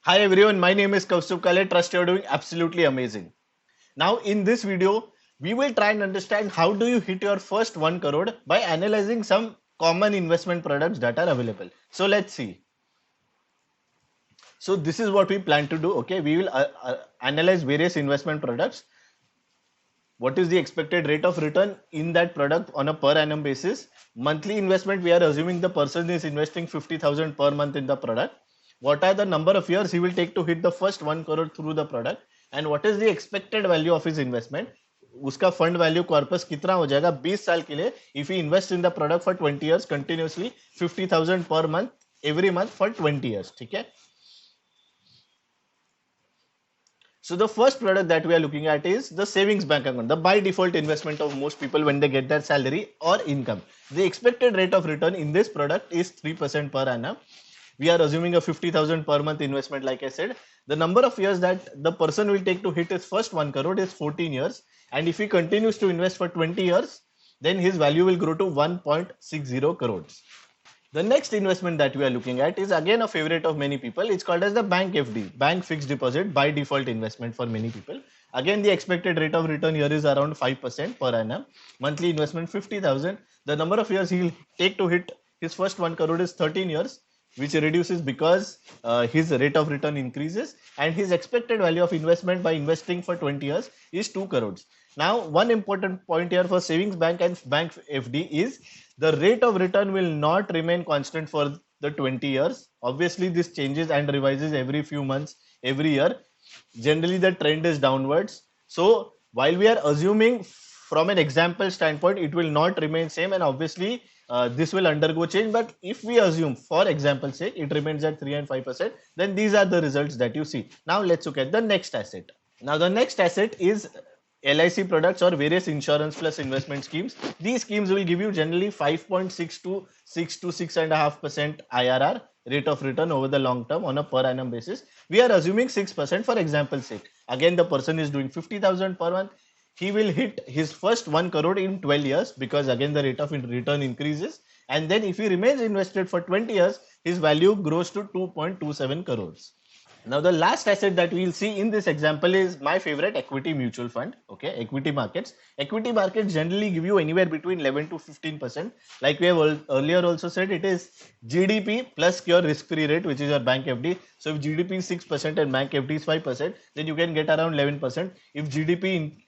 Hi everyone, my name is Kaustubh Kale. Trust you're doing absolutely amazing. Now in this video, we will try and understand how do you hit your first 1 crore by analyzing some common investment products that are available. So let's see. So this is what we plan to do. Okay, we will analyze various investment products. What is the expected rate of return in that product on a per annum basis? Monthly investment, we are assuming the person is investing 50,000 per month in the product. What are the number of years he will take to hit the first 1 crore through the product? And what is the expected value of his investment? उसका fund value corpus कितना हो जाएगा 20 साल के लिए if he invest in the product for 20 years continuously 50,000 per month every month for 20 years. ठीक है. So the first product that we are looking at is the savings bank account, the by default investment of most people when they get their salary or income. The expected rate of return in this product is 3% per annum. We are assuming a 50,000 per month investment, like I said. The number of years that the person will take to hit his first 1 crore is 14 years. And if he continues to invest for 20 years, then his value will grow to 1.60 crores. The next investment that we are looking at is again a favorite of many people. It's called as the bank FD, bank fixed deposit by default investment for many people. Again, the expected rate of return here is around 5% per annum. Monthly investment 50,000. The number of years he will take to hit his first 1 crore is 13 years, which reduces because his rate of return increases, and his expected value of investment by investing for 20 years is 2 crores. Now, one important point here for savings bank and bank FD is the rate of return will not remain constant for the 20 years. Obviously, this changes and revises every few months, every year. Generally, the trend is downwards. So, while we are assuming from an example standpoint, it will not remain same, and obviously this will undergo change. But if we assume, for example sake, it remains at 3 and 5%, then these are the results that you see. Now let's look at the next asset. Now the next asset is LIC products or various insurance plus investment schemes. These schemes will give you generally 5.6 to 6 to 6.5% IRR, rate of return over the long term on a per annum basis. We are assuming 6% for example sake. Again, the person is doing 50,000 per month. He will hit his first 1 crore in 12 years because again the rate of return increases, and then if he remains invested for 20 years, his value grows to 2.27 crores. Now the last asset that we'll see in this example is my favorite, equity mutual fund. Okay, equity markets. Equity markets generally give you anywhere between 11 to 15%. Like we have earlier also said, it is GDP plus your risk-free rate, which is your bank FD. So if GDP is 6% and bank FD is 5%, then you can get around 11%. If GDP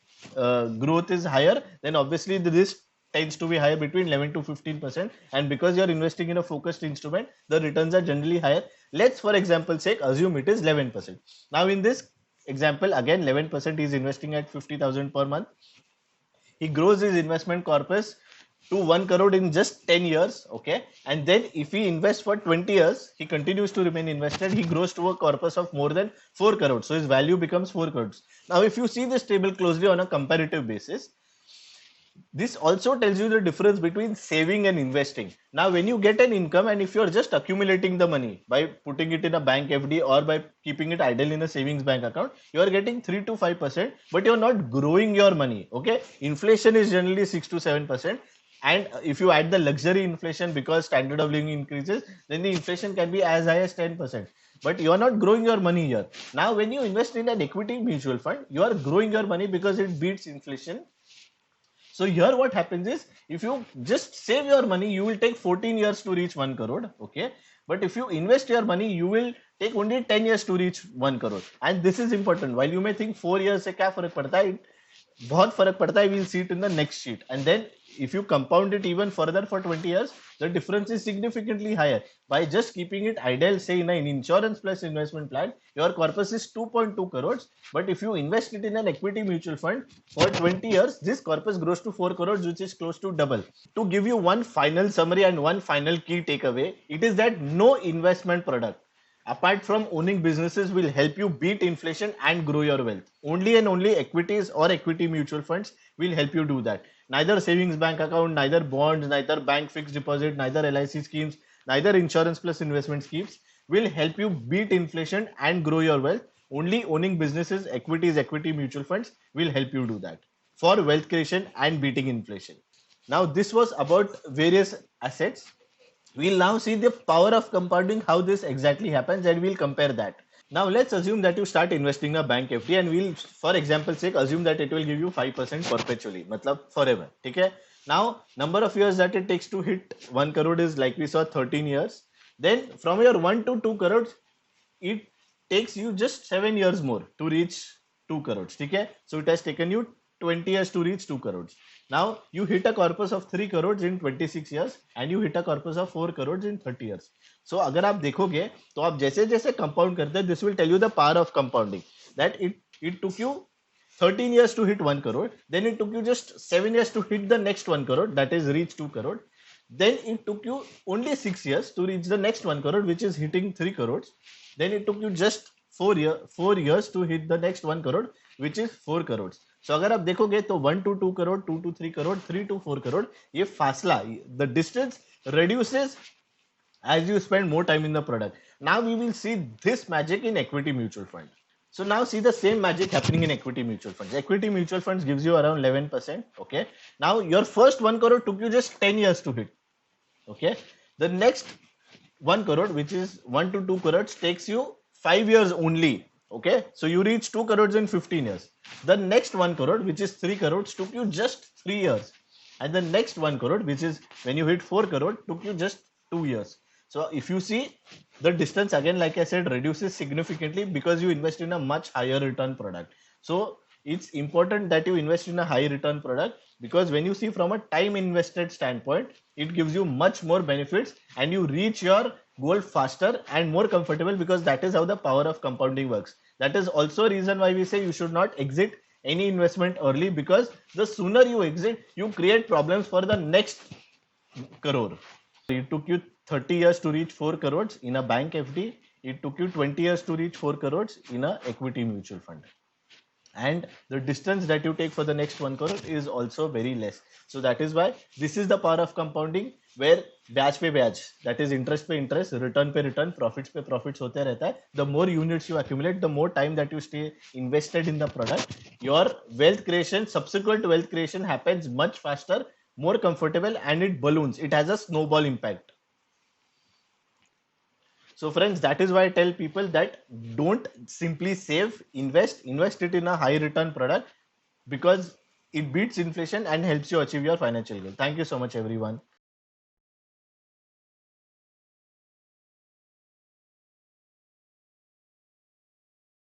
growth is higher, then obviously the risk tends to be higher between 11 to 15%, and because you're investing in a focused instrument, the returns are generally higher. Let's for example sake assume it is 11%. Now in this example, again 11% is investing at 50,000 per month. He grows his investment corpus to 1 crore in just 10 years. Okay, and then if he invests for 20 years, he continues to remain invested, he grows to a corpus of more than 4 crores, so his value becomes 4 crores. Now if you see this table closely on a comparative basis, this also tells you the difference between saving and investing. Now, when you get an income and if you're just accumulating the money by putting it in a bank FD or by keeping it idle in a savings bank account, you are getting 3 to 5%, but you're not growing your money. Okay, inflation is generally 6 to 7%. And if you add the luxury inflation because standard of living increases, then the inflation can be as high as 10%. But you are not growing your money here. Now, when you invest in an equity mutual fund, you are growing your money because it beats inflation. So here what happens is, if you just save your money, you will take 14 years to reach 1 crore. Okay. But if you invest your money, you will take only 10 years to reach 1 crore. And this is important. While you may think 4 years से क्या फर्क पड़ता है, बहुत फर्क पड़ता है. We'll see it in the next sheet. And then if you compound it even further for 20 years, the difference is significantly higher. By just keeping it idle, say in an insurance plus investment plan, your corpus is 2.2 crores. But if you invest it in an equity mutual fund for 20 years, this corpus grows to 4 crores, which is close to double. To give you one final summary and one final key takeaway, it is that no investment product apart from owning businesses will help you beat inflation and grow your wealth. Only and only equities or equity mutual funds will help you do that. Neither savings bank account, neither bonds, neither bank fixed deposit, neither LIC schemes, neither insurance plus investment schemes will help you beat inflation and grow your wealth. Only owning businesses, equities, equity mutual funds will help you do that for wealth creation and beating inflation. Now, this was about various assets. We'll now see the power of compounding, how this exactly happens, and we'll compare that. Now let's assume that you start investing a bank FD and we'll, for example sake, assume that it will give you 5% perpetually, matlab forever. Okay. Now number of years that it takes to hit 1 crore is, like we saw, 13 years. Then from your 1 to 2 crores, it takes you just 7 years more to reach 2 crores. Okay. So it has taken you 20 years to reach 2 crores. Now you hit a corpus of 3 crores in 26 years and you hit a corpus of 4 crores in 30 years. So अगर आप देखोगे तो आप जैसे जैसे compound करते हैं, this will tell you the power of compounding, that it took you 13 years to hit 1 crore, then it took you just 7 years to hit the next 1 crore, that is reach 2 crore. Then it took you only 6 years to reach the next 1 crore, which is hitting 3 crores. Then it took you just 4 years to hit the next 1 crore, which is 4 crores. So अगर आप देखोगे तो 1 to 2 crore, 2 to 3 crore, 3 to 4 crore, ये फासला, the distance reduces as you spend more time in the product. Now we will see this magic in equity mutual fund. So now see the same magic happening in equity mutual funds. Equity mutual funds gives you around 11%. Okay. Now your first 1 crore took you just 10 years to hit. Okay. The next 1 crore, which is 1 to 2 crores, takes you 5 years only. Okay. So you reach 2 crores in 15 years. The next 1 crore, which is 3 crores, took you just 3 years. And the next 1 crore, which is when you hit 4 crore, took you just 2 years. So if you see, the distance again, like I said, reduces significantly because you invest in a much higher return product. So it's important that you invest in a high return product, because when you see from a time invested standpoint, it gives you much more benefits and you reach your goal faster and more comfortable, because that is how the power of compounding works. That is also a reason why we say you should not exit any investment early, because the sooner you exit, you create problems for the next crore. It took you 30 years to reach 4 crores in a bank FD. It took you 20 years to reach 4 crores in a equity mutual fund. And the distance that you take for the next 1 crore is also very less. So that is why this is the power of compounding, where ब्याज पे ब्याज, that is interest पे interest, return पे return, profits पे profits होते रहता है. The more units you accumulate, the more time that you stay invested in the product, your wealth creation, subsequent wealth creation happens much faster, more comfortable, and it balloons. It has a snowball impact. So friends, that is why I tell people that don't simply save, invest it in a high return product, because it beats inflation and helps you achieve your financial goal. Thank you so much, everyone.